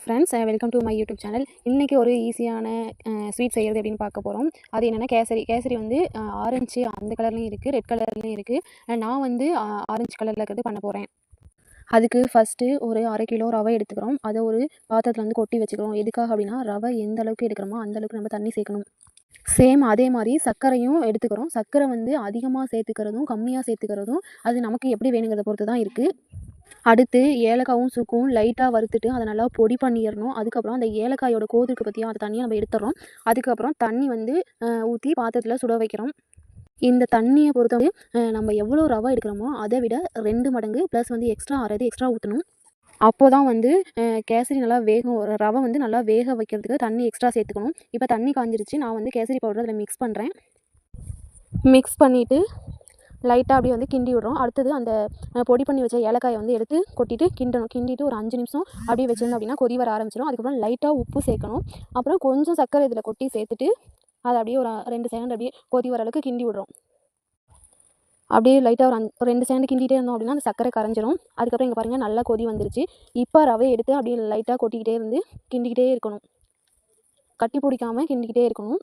Friends, welcome to my YouTube channel. இன்றைக்கி ஒரு ஈஸியான ஸ்வீட் செய்கிறது அப்படின்னு பார்க்க போகிறோம். அது என்னென்னா கேசரி வந்து ஆரஞ்சு அந்த கலர்லேயும் இருக்குது, ரெட் கலர்லேயும் இருக்குது. நான் வந்து ஆரஞ்சு கலரில் இருக்கிறது பண்ண போகிறேன். அதுக்கு ஃபஸ்ட்டு ஒரு 1/2 கிலோ ரவை எடுத்துக்கிறோம். அதை ஒரு பாத்திரத்தில் வந்து கொட்டி வச்சுக்கிறோம். எதுக்காக அப்படின்னா, ரவை எந்த அளவுக்கு எடுக்கிறோமோ அந்த அளவுக்கு நம்ம தண்ணி சேர்க்கணும். சேம் அதே மாதிரி சர்க்கரையும் எடுத்துக்கிறோம். சர்க்கரை வந்து அதிகமாக சேர்த்துக்கிறதும் கம்மியாக சேர்த்துக்கிறதும் அது நமக்கு எப்படி வேணுங்கிறத பொறுத்து தான் இருக்குது. அடுத்து ஏலக்காவும் சுக்கும் லைட்டாக வறுத்துட்டு அதை நல்லா பொடி பண்ணிடணும். அதுக்கப்புறம் அந்த ஏலக்காயோட கோதுக்கு பற்றியும் அந்த தண்ணியை நம்ம எடுத்துடுறோம். அதுக்கப்புறம் தண்ணி வந்து ஊற்றி பாத்திரத்தில் சுட வைக்கிறோம். இந்த தண்ணியை பொறுத்தவரை நம்ம எவ்வளோ ரவை எடுக்கிறோமோ அதை விட 2 மடங்கு ப்ளஸ் வந்து எக்ஸ்ட்ரா எக்ஸ்ட்ரா ஊற்றணும். அப்போ தான் வந்து கேசரி நல்லா வேகும். ரவை வந்து நல்லா வேக வைக்கிறதுக்கு தண்ணி எக்ஸ்ட்ரா சேர்த்துக்கணும். இப்போ தண்ணி காஞ்சிருச்சு. நான் வந்து கேசரி பவுடர் அதில் மிக்ஸ் பண்ணுறேன். மிக்ஸ் பண்ணிவிட்டு லைட்டாக அப்படியே வந்து கிண்டி விடுறோம். அடுத்தது அந்த பொடி பண்ணி வச்ச ஏலக்காயை வந்து எடுத்து கொட்டிட்டு கிண்டணும். கிண்டிட்டு ஒரு 5 நிமிஷம் அப்படியே வச்சிருந்தோம் அப்படின்னா கொதி வர ஆரம்பிச்சிடும். அதுக்கப்புறம் லைட்டாக உப்பு சேர்க்கணும். அப்புறம் கொஞ்சம் சர்க்கரை இதில் கொட்டி சேர்த்துட்டு அதை அப்படியே ஒரு 2 செகண்ட் அப்படியே கொதி வர அளவுக்கு கிண்டி விடுறோம். அப்படியே லைட்டாக ஒரு 2 செகண்ட் கிண்டிகிட்டே இருந்தோம் அப்படின்னா அந்த சர்க்கரை கரைஞ்சிரும். அதுக்கப்புறம் இங்கே பாருங்கள் நல்லா கொதி வந்துருச்சு. இப்போ ரவையை எடுத்து அப்படியே லைட்டாக கொட்டிக்கிட்டே இருந்து கிண்டிக்கிட்டே இருக்கணும். கட்டி பிடிக்காமல் கிண்டிக்கிட்டே இருக்கணும்.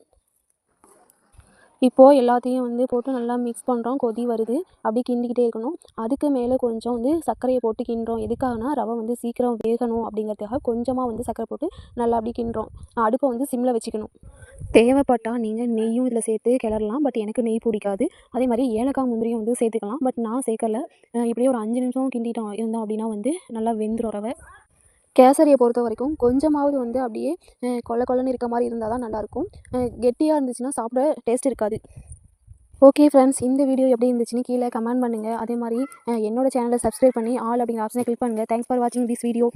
இப்போது எல்லாத்தையும் வந்து போட்டு நல்லா மிக்ஸ் பண்ணுறோம். கொதி வருது. அப்படியே கிண்டிக்கிட்டே இருக்கணும். அதுக்கு மேலே கொஞ்சம் வந்து சர்க்கரையை போட்டு கிண்டுறோம். எதுக்காகனா ரவை வந்து சீக்கிரம் வேகணும் அப்படிங்கிறதுக்காக கொஞ்சமாக வந்து சர்க்கரை போட்டு நல்லா அப்படி கிண்டுறோம். அடுப்பை வந்து சிம்மில் வச்சுக்கணும். தேவைப்பட்டால் நீங்கள் நெய்யும் இதில் சேர்த்து கிளறலாம். பட் எனக்கு நெய் பிடிக்காது. அதே மாதிரி ஏலக்காய் முந்திரியும் வந்து சேர்த்துக்கலாம். பட் நான் சேர்க்கல. இப்படியே ஒரு 5 நிமிஷம் இருந்தோம் அப்படின்னா வந்து நல்லா வெந்துடும் ரவை. கேசரியை பொறுத்த வரைக்கும் கொஞ்சமாவது வந்து அப்படியே கொல கொலன்னு இருக்க மாதிரி இருந்தால் தான் நல்லாயிருக்கும். கெட்டியாக இருந்துச்சுன்னா சாப்பிட டேஸ்ட் இருக்காது. ஓகே ஃப்ரெண்ட்ஸ், இந்த வீடியோ எப்படி இருந்துச்சுன்னு கீழே கமெண்ட் பண்ணுங்கள். அதே மாதிரி என்னோட சேனலை சப்ஸ்கிரைப் பண்ணி ஆல் அப்படிங்கிற ஆப்ஷனை கிளிக் பண்ணுங்கள். தேங்க்ஸ் ஃபார் வாட்சிங் திஸ் வீடியோ.